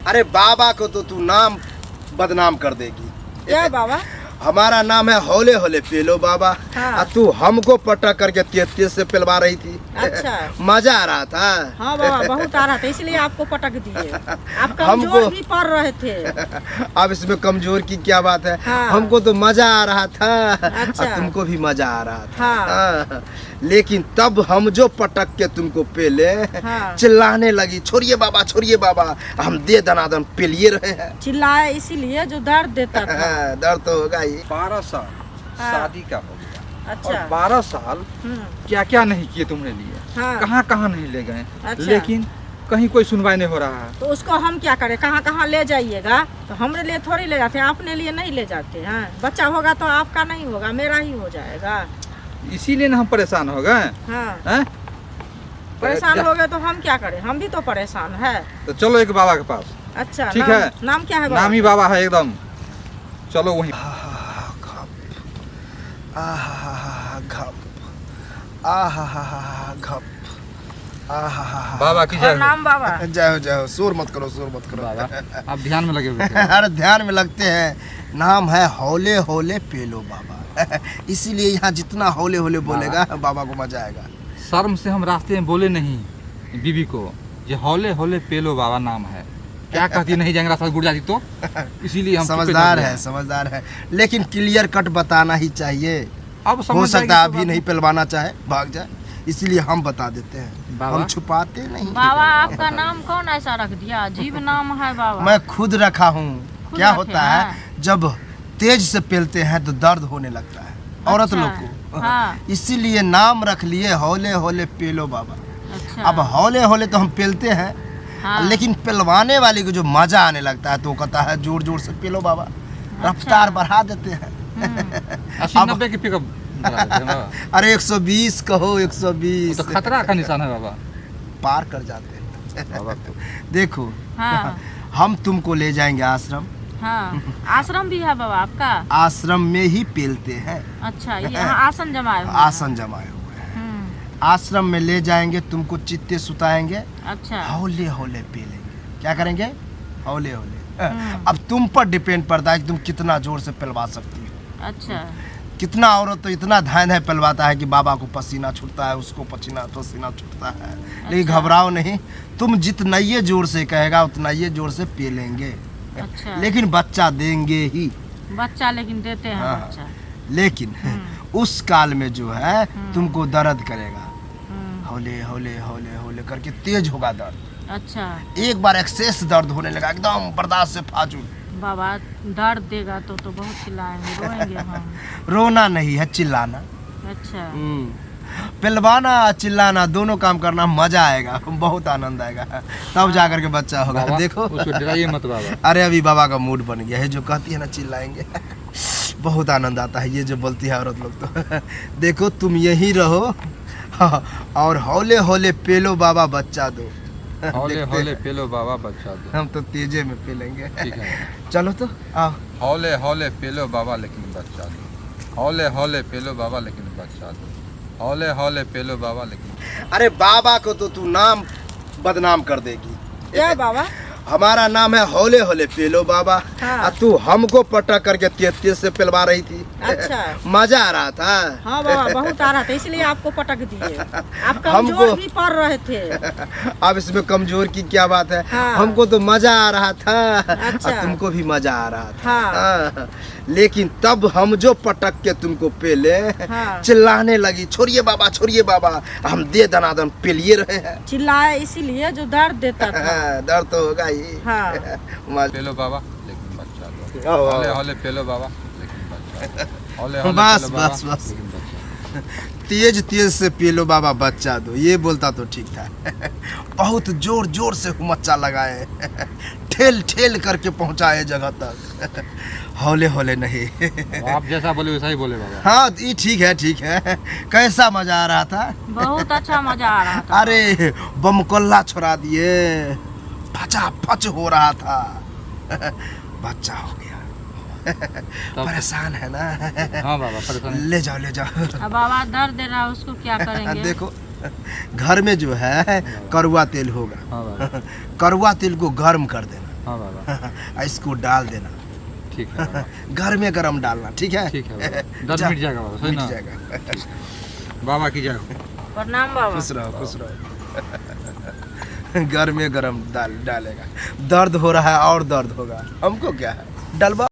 अरे बाबा को तो तू नाम बदनाम कर देगी। क्या बाबा? हमारा नाम है हौले हौले पेलो बाबा। हाँ। तू हमको पटक करके तेज तेज से पिलवा रही थी। अच्छा। मजा आ रहा था। हाँ बाबा, बहुत आ रहा था, इसलिए आपको पटक दिए। आप हमको कमजोर भी पड़ रहे थे। अब इसमें कमजोर की क्या बात है। हाँ। हमको तो मजा आ रहा था। अच्छा। और तुमको भी मजा आ रहा था। हाँ। हाँ। लेकिन तब हम जो पटक के तुमको पेले, हाँ। चिल्लाने लगी छोड़िए बाबा, हम दे दनादन पेलिए रहे हैं। चिल्लाए इसीलिए जो दर्द देता था। दर्द तो होगा ही। 12 साल हाँ। शादी का हो गया। अच्छा। और 12 साल क्या क्या नहीं किए तुम्हारे लिए। हाँ। कहाँ कहाँ नहीं ले गए। अच्छा। लेकिन कहीं कोई सुनवाई नहीं हो रहा है। तो उसको हम क्या करें, कहाँ कहाँ ले जाइएगा। तो हमरे लिए थोड़ी ले जाते हैं, अपने लिए नहीं ले जाते हैं। बच्चा होगा तो आपका नहीं होगा, मेरा ही हो जाएगा। इसीलिए ना हम परेशान हो गए। हाँ। हैं? परेशान हो गए तो हम क्या करें, हम भी तो परेशान है। तो चलो एक बाबा के पास। अच्छा। ठीक नाम, है। नाम क्या है बाबा? नामी बाबा है एकदम। चलो वहीं। बाबा की जय हो। नाम बाबा। जय हो, शोर मत करो। बाबा आप ध्यान में लगे हुए थे। अरे ध्यान में लगते हैं। नाम है हौले हौले पेलो बाबा। इसीलिए यहाँ जितना हौले हौले बोलेगा बाबा को मजा आएगा। शर्म से हम रास्ते में बोले नहीं बीबी को, ये हौले हौले पेलो बाबा नाम है। क्या कहती नहीं जाएंगे रास्ता गुड़ जाती तो। इसीलिए हम समझदार है। लेकिन क्लियर कट बताना ही चाहिए। अब हो समझ सकता है जाएगी अभी नहीं पिलवाना चाहे, भाग जाए, इसलिए हम बता देते हैं। बाबा? हम छुपाते नहीं। बाबा आपका नाम कौन ऐसा रख दिया, अजीब नाम है बाबा। मैं खुद रखा हूँ। क्या रखे होता हैं? है जब तेज से पेलते हैं तो दर्द होने लगता है औरत अच्छा। लोग को। हाँ। इसीलिए नाम रख लिए हौले हौले पेलो बाबा। अच्छा। अब हौले हौले तो हम पेलते हैं। हाँ। लेकिन पिलवाने वाले को जो मजा आने लगता है तो वो कहता है जोर जोर से पेलो बाबा। रफ्तार बढ़ा देते हैं। 80-90 की पिकअप। अरे 120 कहो, 120 तो खतरा का निशान है बाबा। पार कर जाते हैं। बाबा तो देखो। हाँ। हम तुमको ले जाएंगे आश्रम। हाँ। आश्रम भी है बाबा आपका? आश्रम में ही पेलते हैं। अच्छा, ये यहाँ आसन जमाए हुए हैं। आसन जमाए हुए हैं। आश्रम में ले जाएंगे, तुमको चित्ते सुताएंगे। अच्छा। हौले हौले पेलेंगे। क्या करेंगे? हौले हौले। अब तुम पर डिपेंड पड़ता है कि तुम कितना जोर से पिलवा सकती हो। अच्छा। कितना औरत तो इतना धाय पिलवाता है कि बाबा को पसीना छूटता है, उसको पसीना छूटता है। लेकिन अच्छा। घबराओ नहीं, तुम जितना ये जोर से कहेगा उतना ये जोर से पेलेंगे। अच्छा। लेकिन बच्चा देंगे ही। बच्चा लेकिन देते हैं। हाँ। बच्चा। लेकिन उस काल में जो है तुमको दर्द करेगा। हौले हौले हौले हौले करके तेज होगा दर्द। अच्छा। एक बार एक्सेस दर्द होने लगा, एकदम बर्दाश्त से फाजूल। बाबा दर्द देगा तो बहुत चिल्लाएंगे, रोएंगे हम। रोना नहीं है, चिल्लाना। अच्छा। पिलवाना चिल्लाना दोनों काम करना, मजा आएगा, बहुत आनंद आएगा। तब जा करके बच्चा होगा। बाबा, देखो उसको डराइए मत बाबा। अरे अभी बाबा का मूड बन गया है, जो कहती है ना चिल्लाएंगे। बहुत आनंद आता है ये जो बोलती है औरत लोग तो। देखो तुम यहीं रहो। और हौले हौले पेलो बाबा बच्चा दो। हौले देखते हौले हैं। पेलो बाबा बच्चा दो। हम तो तेजे में पेलेंगे। ठीक है। चलो तो आओ। हौले हौले पेलो बाबा लेकिन बच्चा दो। हौले हौले पेलो बाबा लेकिन बच्चा दो। हौले हौले पेलो बाबा लेकिन। अरे बाबा को तो तू नाम बदनाम कर देगी। क्या बाबा? हमारा नाम है हौले हौले पेलो बाबा। हाँ। तू हमको पटक करके तेज तेज से पिलवा रही थी। अच्छा। मजा आ रहा था। हाँ बाबा, बहुत आ रहा था, इसलिए आपको पटक दिए। आप हमको कमजोर भी पड़ रहे थे। अब इसमें कमजोर की क्या बात है। हाँ। हमको तो मजा आ रहा था। अच्छा। और तुमको भी मजा आ रहा था। हाँ। हाँ। लेकिन तब हम जो पटक के तुमको पेले, हाँ। चिल्लाने लगी छोड़िए बाबा, हम दे दनादन पेलिए रहे हैं। चिल्लाए इसीलिए जो दर्द देता था। दर्द तो होगा ही। हाँ। पेलो बाबा लेकिन बच्चा दो। आओ, आओ। हौले हौले पेलो बाबा लेकिन बच्चा दो। हौले हौले बस, पेलो बाबा बस, बस। लेकिन बच्चा दो। तेज तेज से पेलो बाबा बच्चा दो, ये बोलता तो ठीक था। बहुत जोर जोर से हुमच्चा लगाए, ठेल ठेल करके पहुंचाए जगह तक। हौले हौले नहीं। आप जैसा बोले वैसा ही बोले बाबा। हाँ ये ठीक है। कैसा मजा आ रहा था? बहुत अच्छा मजा आ रहा था। अरे बमकल्ला छोड़ा दिए, फचा फच हो रहा था। बच्चा हो गया। परेशान है ना? हाँ बाबा परेशान है। ले जाओ। अब बाबा दर्द दे रहा है, उसको क्या करेंगे? देखो घर में जो है कड़वा तेल होगा। हाँ बाबा। कड़वा तेल को गर्म कर देना। हाँ बाबा, इसको डाल देना। ठीक है बाबा, घर में गरम डालना, ठीक है? ठीक है बाबा, दर्द जा, मिट जाएगा बाबा, सही मिट ना? जाएगा। बाबा की जय हो। प्रणाम बाबा। खुश रहो, खुश रहो। घर में गरम डालेगा। दर्द हो रहा है और दर्द होगा, हमको क्या है, डलवा।